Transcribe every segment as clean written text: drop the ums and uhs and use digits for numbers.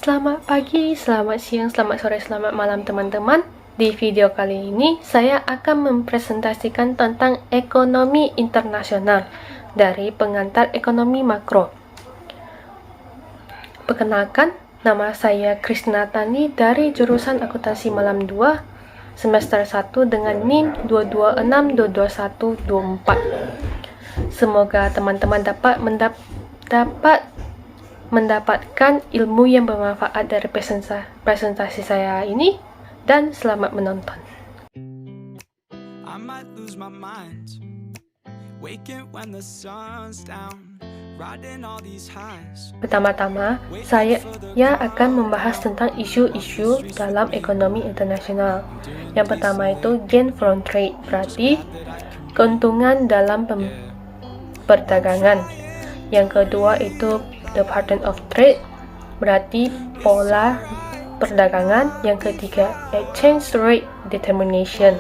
Selamat pagi, selamat siang, selamat sore, selamat malam teman-teman. Di video kali ini, saya akan mempresentasikan tentang ekonomi internasional dari pengantar ekonomi makro. Perkenalkan, nama saya Krisna Tani dari jurusan Akuntansi Malam 2, semester 1 dengan NIM 226-22124. Semoga teman-teman dapat mendapatkan ilmu yang bermanfaat dari presentasi saya ini, dan selamat menonton. Pertama-tama, saya akan membahas tentang isu-isu dalam ekonomi internasional. Yang pertama itu gain from trade, berarti keuntungan dalam perdagangan. Yang kedua itu the pattern of trade, berarti pola perdagangan. Yang ketiga, exchange rate determination,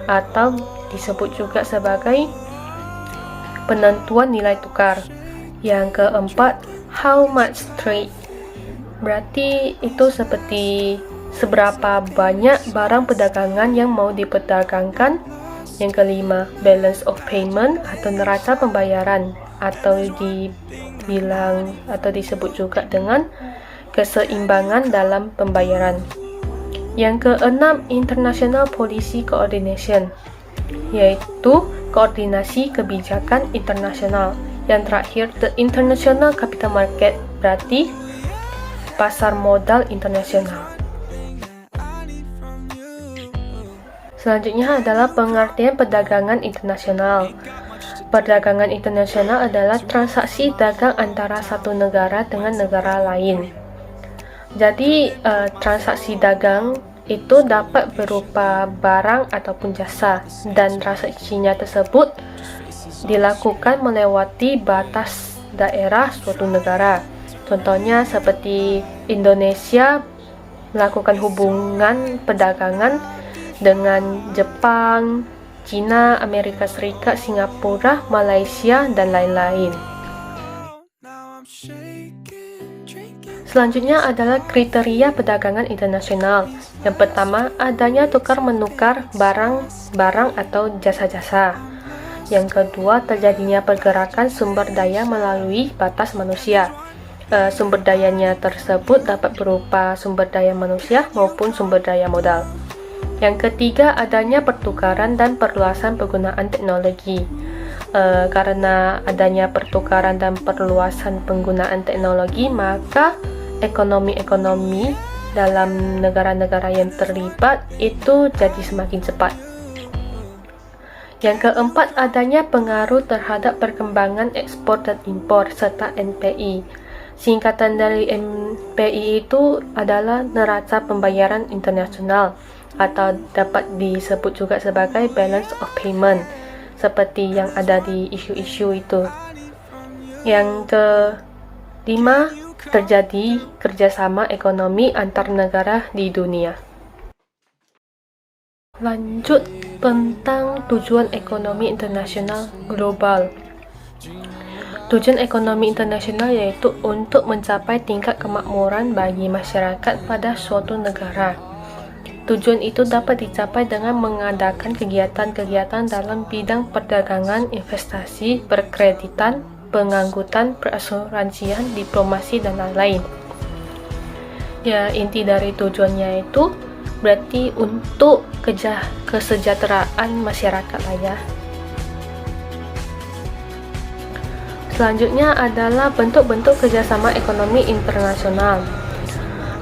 atau disebut juga sebagai penentuan nilai tukar. Yang keempat, how much trade, berarti itu seperti seberapa banyak barang perdagangan yang mau diperdagangkan. Yang kelima, balance of payment, atau neraca pembayaran, atau disebut juga dengan keseimbangan dalam pembayaran. Yang keenam, international policy coordination, yaitu koordinasi kebijakan internasional. Yang terakhir, the international capital market, berarti pasar modal internasional. Selanjutnya adalah pengertian perdagangan internasional. Perdagangan internasional adalah transaksi dagang antara satu negara dengan negara lain. Jadi, transaksi dagang itu dapat berupa barang ataupun jasa, dan transaksinya tersebut dilakukan melewati batas daerah suatu negara. Contohnya seperti Indonesia melakukan hubungan perdagangan dengan Jepang, China, Amerika Serikat, Singapura, Malaysia, dan lain-lain. Selanjutnya adalah kriteria perdagangan internasional. Yang pertama, adanya tukar-menukar barang atau jasa-jasa. Yang kedua, terjadinya pergerakan sumber daya melalui batas manusia. Sumber dayanya tersebut dapat berupa sumber daya manusia maupun sumber daya modal. Yang ketiga, adanya pertukaran dan perluasan penggunaan teknologi. Karena adanya pertukaran dan perluasan penggunaan teknologi, maka ekonomi dalam negara-negara yang terlibat itu jadi semakin cepat. Yang keempat, adanya pengaruh terhadap perkembangan ekspor dan impor serta NPI. Singkatan dari NPI itu adalah neraca pembayaran internasional, atau dapat disebut juga sebagai balance of payment, seperti yang ada di isu-isu itu. Yang kelima, terjadi kerjasama ekonomi antar negara di dunia. Lanjut tentang tujuan ekonomi internasional global. Tujuan ekonomi internasional yaitu untuk mencapai tingkat kemakmuran bagi masyarakat pada suatu negara. Tujuan itu dapat dicapai dengan mengadakan kegiatan-kegiatan dalam bidang perdagangan, investasi, perkreditan, pengangkutan, perasuransian, diplomasi, dan lain-lain. Ya, inti dari tujuannya itu berarti untuk kesejahteraan masyarakat lah ya. Selanjutnya adalah bentuk-bentuk kerjasama ekonomi internasional.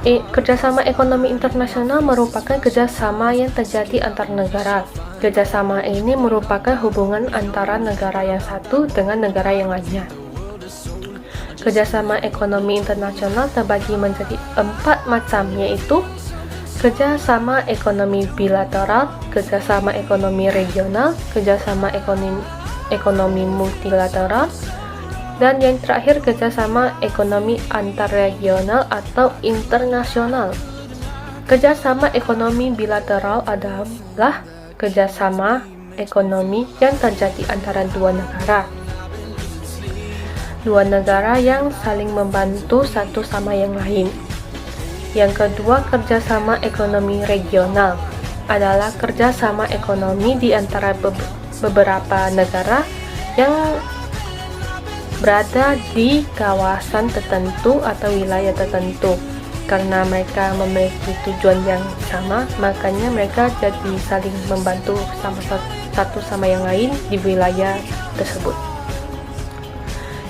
Kerjasama ekonomi internasional merupakan kerjasama yang terjadi antar negara. Kerjasama ini merupakan hubungan antara negara yang satu dengan negara yang lainnya. Kerjasama ekonomi internasional terbagi menjadi 4 macam, yaitu kerjasama ekonomi bilateral, kerjasama ekonomi regional, kerjasama ekonomi multilateral, dan yang terakhir kerjasama ekonomi antarregional atau internasional. Kerjasama ekonomi bilateral adalah kerjasama ekonomi yang terjadi antara dua negara yang saling membantu satu sama yang lain. Yang kedua, kerjasama ekonomi regional adalah kerjasama ekonomi di antara beberapa negara yang berada di kawasan tertentu atau wilayah tertentu. Karena mereka memiliki tujuan yang sama, makanya mereka jadi saling membantu satu sama yang lain di wilayah tersebut.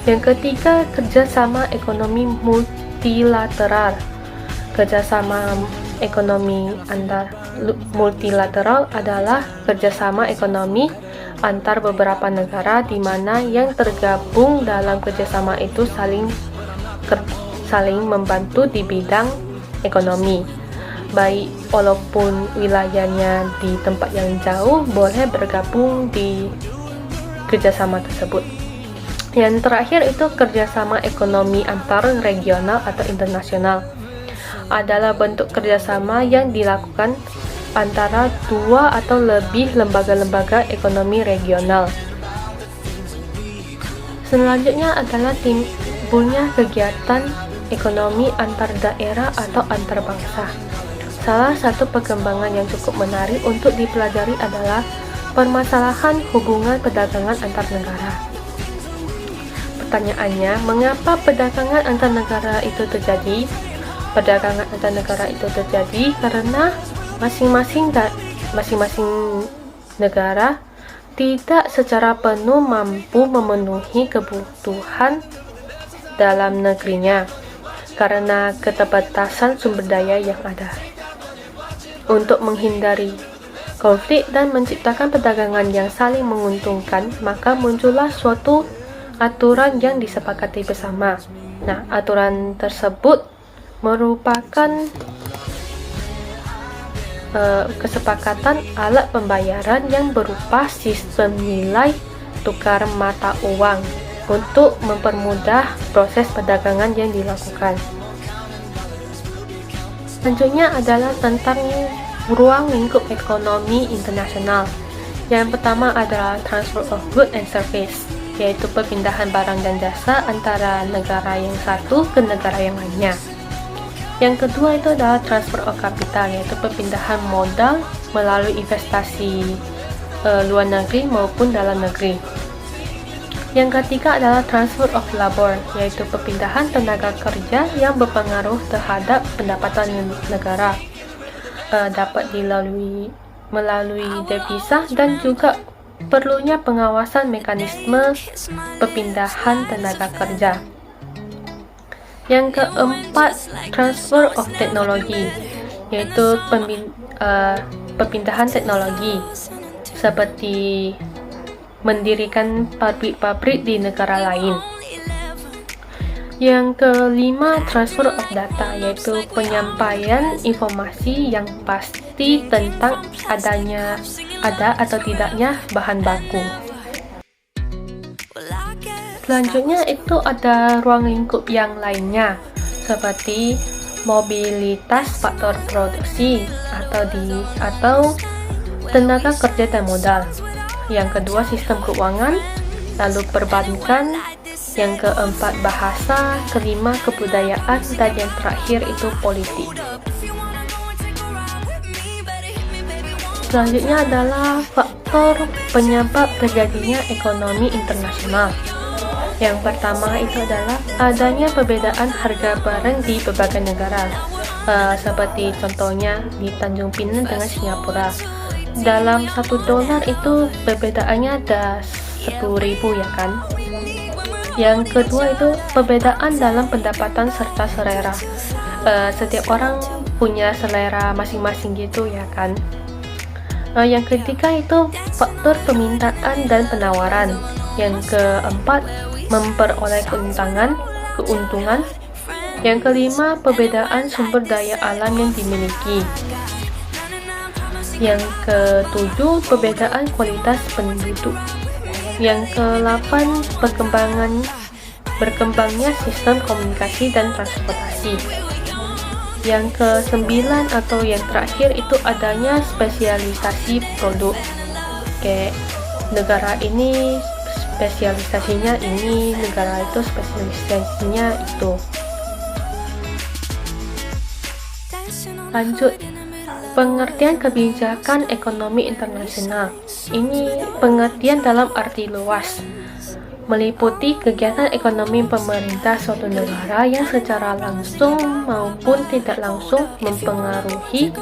Yang ketiga, kerjasama ekonomi multilateral. Kerjasama ekonomi multilateral adalah kerjasama ekonomi antar beberapa negara di mana yang tergabung dalam kerjasama itu saling membantu di bidang ekonomi. Baik walaupun wilayahnya di tempat yang jauh, boleh bergabung di kerjasama tersebut. Yang terakhir itu kerjasama ekonomi antar regional atau internasional. Adalah bentuk kerjasama yang dilakukan antara dua atau lebih lembaga-lembaga ekonomi regional. Selanjutnya adalah timbulnya kegiatan ekonomi antar daerah atau antar bangsa. Salah satu perkembangan yang cukup menarik untuk dipelajari adalah permasalahan hubungan perdagangan antar negara. Pertanyaannya, mengapa perdagangan antar negara itu terjadi? Perdagangan antar negara itu terjadi karena masing-masing negara tidak secara penuh mampu memenuhi kebutuhan dalam negerinya karena keterbatasan sumber daya yang ada. Untuk menghindari konflik dan menciptakan perdagangan yang saling menguntungkan, maka muncullah suatu aturan yang disepakati bersama. Nah, aturan tersebut merupakan kesepakatan alat pembayaran yang berupa sistem nilai tukar mata uang untuk mempermudah proses perdagangan yang dilakukan. Selanjutnya adalah tentang ruang lingkup ekonomi internasional. Yang pertama adalah transfer of goods and service, yaitu perpindahan barang dan jasa antara negara yang satu ke negara yang lainnya. Yang kedua itu adalah transfer of capital, yaitu perpindahan modal melalui investasi luar negeri maupun dalam negeri. Yang ketiga adalah transfer of labor, yaitu perpindahan tenaga kerja yang berpengaruh terhadap pendapatan negara. Dapat melalui devisa dan juga perlunya pengawasan mekanisme perpindahan tenaga kerja. Yang keempat, transfer of technology, yaitu perpindahan teknologi seperti mendirikan pabrik-pabrik di negara lain. Yang kelima, transfer of data, yaitu penyampaian informasi yang pasti tentang ada atau tidaknya bahan baku. Selanjutnya itu ada ruang lingkup yang lainnya, seperti mobilitas faktor produksi atau tenaga kerja dan modal. Yang kedua, sistem keuangan, lalu perbankan, yang keempat bahasa, kelima kebudayaan, dan yang terakhir itu politik. Selanjutnya adalah faktor penyebab terjadinya ekonomi internasional. Yang pertama itu adalah adanya perbedaan harga barang di berbagai negara, seperti contohnya di Tanjung Pinang dengan Singapura. Dalam $1 itu perbedaannya ada 10.000 ya kan. Yang kedua itu perbedaan dalam pendapatan serta selera. Setiap orang punya selera masing-masing gitu ya kan. Yang ketiga itu faktor permintaan dan penawaran. Yang keempat, memperoleh keuntungan. Yang kelima, perbedaan sumber daya alam yang dimiliki. Yang ketujuh, perbedaan kualitas penduduk. Yang ke-8, berkembangnya sistem komunikasi dan transportasi. Yang ke-9 atau yang terakhir itu adanya spesialisasi produk. Kayak negara ini spesialisasinya ini, negara itu spesialisasinya itu. Lanjut, pengertian kebijakan ekonomi internasional. Ini pengertian dalam arti luas, meliputi kegiatan ekonomi pemerintah suatu negara yang secara langsung maupun tidak langsung mempengaruhi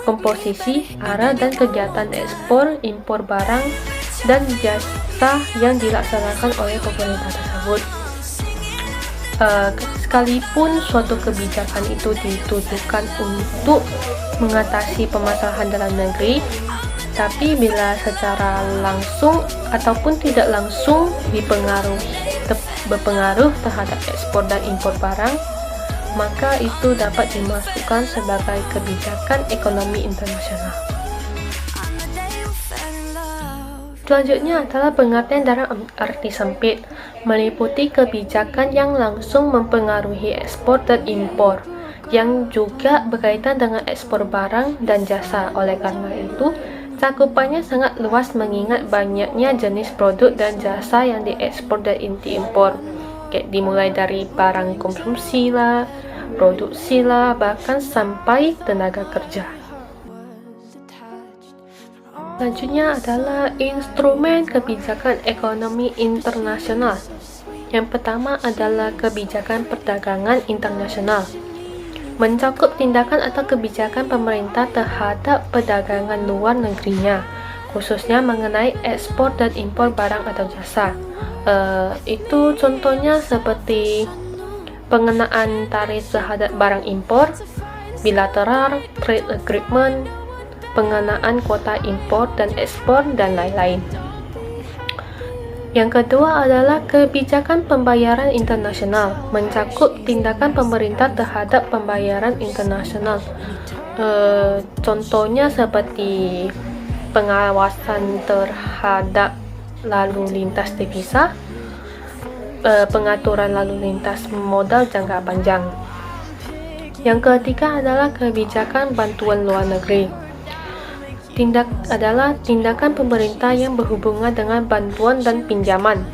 komposisi, arah, dan kegiatan ekspor impor barang dan jasa yang dilaksanakan oleh pemerintah tersebut. Sekalipun suatu kebijakan itu ditujukan untuk mengatasi permasalahan dalam negeri, tapi bila secara langsung ataupun tidak langsung berpengaruh terhadap ekspor dan impor barang, maka itu dapat dimasukkan sebagai kebijakan ekonomi internasional. Selanjutnya adalah pengertian dalam arti sempit, meliputi kebijakan yang langsung mempengaruhi ekspor dan impor, yang juga berkaitan dengan ekspor barang dan jasa. Oleh karena itu, cakupannya sangat luas mengingat banyaknya jenis produk dan jasa yang diekspor dan diimpor. Dimulai dari barang konsumsi lah, produksi lah, bahkan sampai tenaga kerja. Selanjutnya adalah instrumen kebijakan ekonomi internasional. Yang pertama adalah kebijakan perdagangan internasional, mencakup tindakan atau kebijakan pemerintah terhadap perdagangan luar negerinya, khususnya mengenai ekspor dan impor barang atau jasa. Itu contohnya seperti pengenaan tarif terhadap barang impor, bilateral trade agreement, pengenaan kuota impor dan ekspor, dan lain-lain. Yang kedua adalah kebijakan pembayaran internasional, mencakup tindakan pemerintah terhadap pembayaran internasional. Contohnya seperti pengawasan terhadap lalu lintas devisa, pengaturan lalu lintas modal jangka panjang. Yang ketiga adalah kebijakan bantuan luar negeri. Tindakan pemerintah yang berhubungan dengan bantuan dan pinjaman.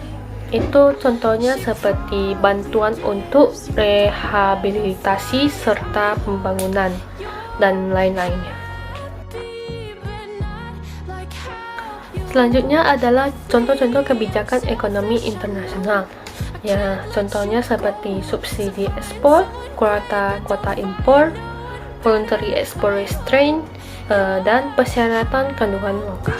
Itu contohnya seperti bantuan untuk rehabilitasi serta pembangunan dan lain-lainnya. Selanjutnya adalah contoh-contoh kebijakan ekonomi internasional. Ya, contohnya seperti subsidi ekspor, kuota impor, voluntary export restraint, dan persyaratan kandungan lokal.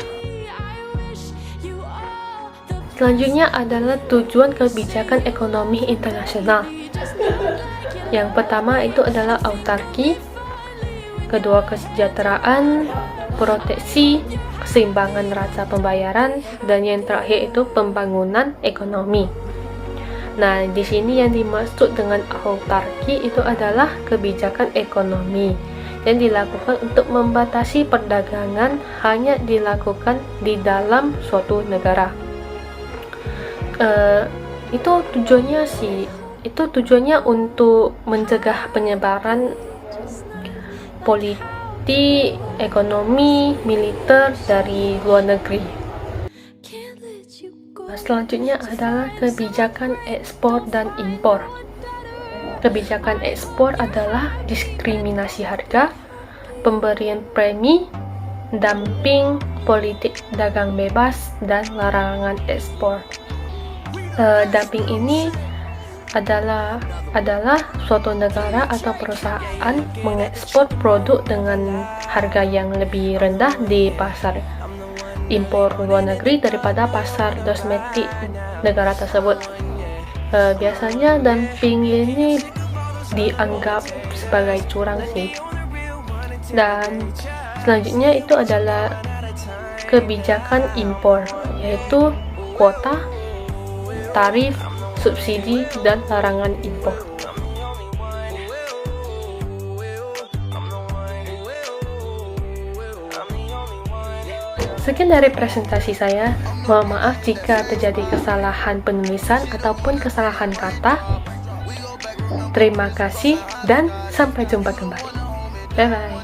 Selanjutnya adalah tujuan kebijakan ekonomi internasional. Yang pertama itu adalah autarki, kedua kesejahteraan, proteksi, keseimbangan neraca pembayaran, dan yang terakhir itu pembangunan ekonomi. Nah, di sini yang dimaksud dengan autarki itu adalah kebijakan ekonomi yang dilakukan untuk membatasi perdagangan hanya dilakukan di dalam suatu negara. Itu tujuannya untuk mencegah penyebaran politik, ekonomi, militer dari luar negeri. Selanjutnya adalah kebijakan ekspor dan impor. Kebijakan ekspor adalah diskriminasi harga, pemberian premi, dumping, politik dagang bebas, dan larangan ekspor. Dumping ini adalah suatu negara atau perusahaan mengekspor produk dengan harga yang lebih rendah di pasar impor luar negeri daripada pasar domestik negara tersebut. Biasanya dumping ini dianggap sebagai curang sih. Dan selanjutnya itu adalah kebijakan impor, yaitu kuota, tarif, subsidi, dan larangan impor. Sekian dari presentasi saya. Mohon maaf jika terjadi kesalahan penulisan ataupun kesalahan kata. Terima kasih dan sampai jumpa kembali. Bye-bye.